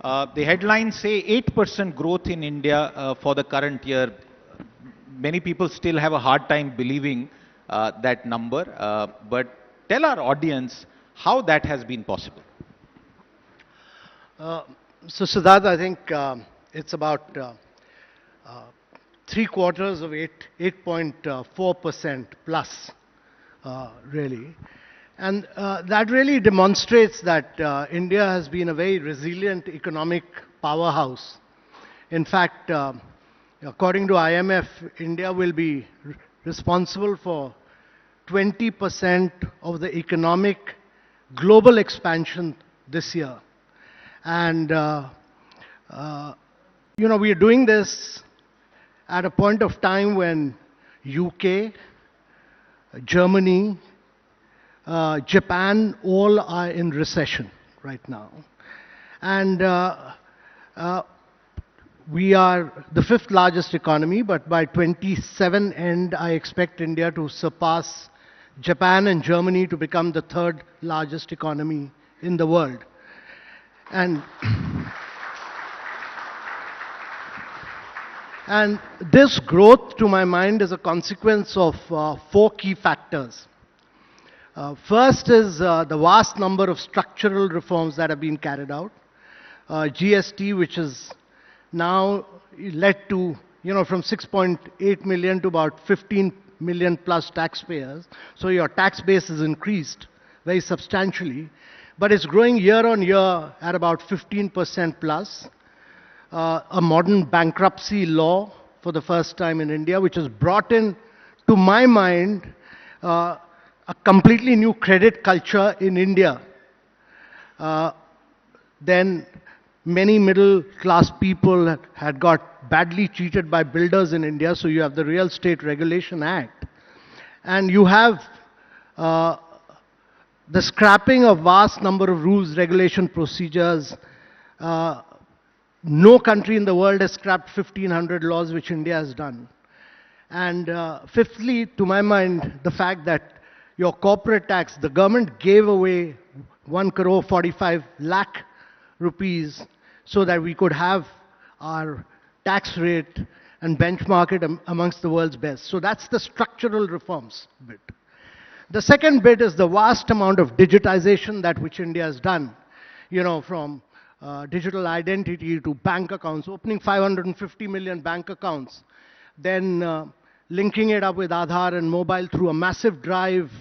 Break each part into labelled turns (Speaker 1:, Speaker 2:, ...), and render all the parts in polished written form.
Speaker 1: The headlines say 8% growth in India for the current year. Many people still have a hard time believing that number, but tell our audience how that has been possible.
Speaker 2: So Siddharth, I think it's about three quarters of 8.4% plus, really. And that really demonstrates that India has been a very resilient economic powerhouse. In fact, according to IMF, India will be responsible for 20% of the economic global expansion this year. And, we are doing this at a point of time when UK, Germany, Japan, all are in recession right now. And we are the fifth largest economy, but by 27 end, I expect India to surpass Japan and Germany to become the third largest economy in the world. And this growth, to my mind, is a consequence of four key factors. First is the vast number of structural reforms that have been carried out. GST, which has now led to, from 6.8 million to about 15 million plus taxpayers. So your tax base is increased very substantially, but it's growing year on year at about 15% plus. A modern bankruptcy law for the first time in India, which has brought in, to my mind, a completely new credit culture in India. Then many middle class people had got badly treated by builders in India, so you have the Real Estate Regulation Act. And you have the scrapping of vast number of rules, regulation, procedures. No country in the world has scrapped 1,500 laws, which India has done. And fifthly, to my mind, the fact that your corporate tax, the government gave away 1 crore 45 lakh rupees so that we could have our tax rate and benchmark it amongst the world's best. So that's the structural reforms bit. The second bit is the vast amount of digitization that which India has done, from digital identity to bank accounts, opening 550 million bank accounts, then linking it up with Aadhaar and mobile through a massive drive,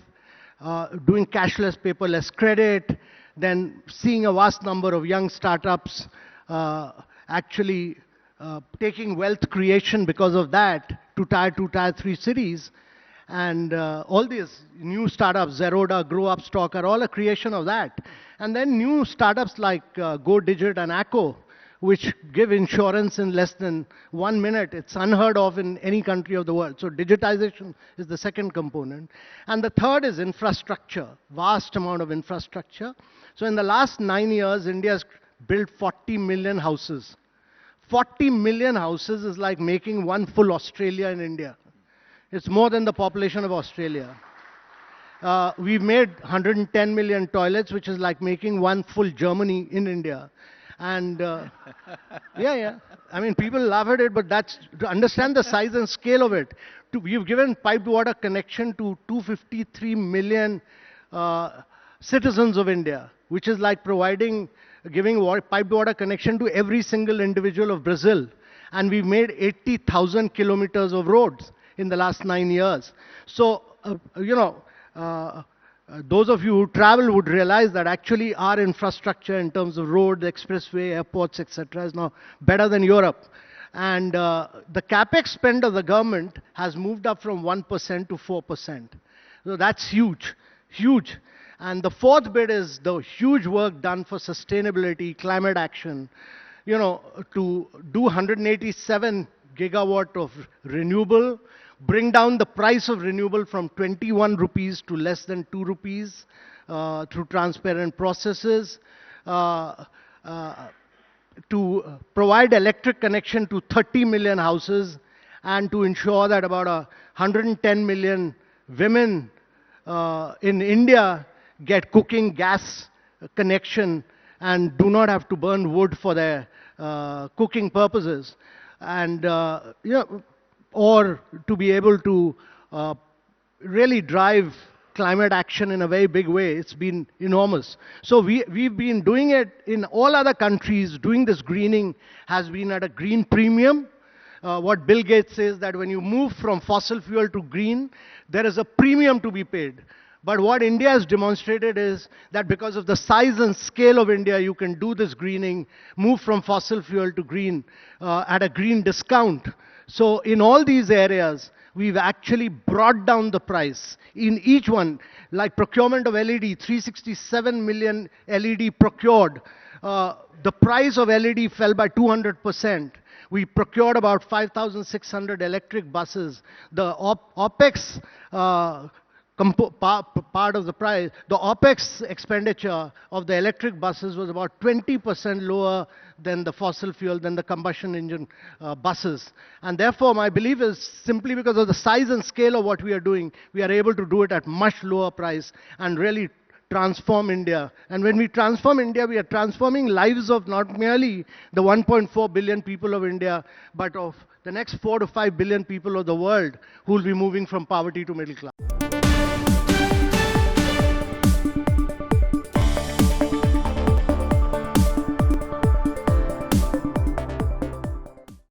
Speaker 2: doing cashless, paperless credit, then seeing a vast number of young startups actually taking wealth creation because of that to tier 2, tier 3 cities. And all these new startups, Zerodha, Grow Up Stock, are all a creation of that. And then new startups like GoDigit and Acco, which give insurance in less than 1 minute. It's unheard of in any country of the world. So digitization is the second component. And the third is infrastructure, vast amount of infrastructure. So in the last 9 years, India has built 40 million houses. 40 million houses is like making one full Australia in India. It's more than the population of Australia. We've made 110 million toilets, which is like making one full Germany in India. And yeah. I mean, people laugh at it, but that's to understand the size and scale of it. We've given piped water connection to 253 million citizens of India, which is like giving piped water connection to every single individual of Brazil. And we've made 80,000 kilometers of roads in the last 9 years. So, those of you who travel would realize that actually our infrastructure in terms of road, expressway, airports, etc. is now better than Europe. And the capex spend of the government has moved up from 1% to 4%. So that's huge, huge. And the fourth bit is the huge work done for sustainability, climate action, to do 187 gigawatt of renewable, bring down the price of renewable from 21 rupees to less than 2 rupees through transparent processes, to provide electric connection to 30 million houses, and to ensure that about 110 million women in India get cooking gas connection and do not have to burn wood for their cooking purposes, and or to be able to really drive climate action in a very big way. It's been enormous. So we've been doing it in all other countries. Doing this greening has been at a green premium. What Bill Gates says, that when you move from fossil fuel to green, there is a premium to be paid. But what India has demonstrated is that because of the size and scale of India, you can do this greening, move from fossil fuel to green at a green discount. So in all these areas, we've actually brought down the price in each one. Like procurement of LED, 367 million LED procured. The price of LED fell by 200%. We procured about 5,600 electric buses. The OPEX part of the price, the OPEX expenditure of the electric buses was about 20% lower than the fossil fuel, than the combustion engine buses. And therefore, my belief is simply because of the size and scale of what we are doing, we are able to do it at much lower price and really transform India. And when we transform India, we are transforming lives of not merely the 1.4 billion people of India, but of the next 4 to 5 billion people of the world who will be moving from poverty to middle class.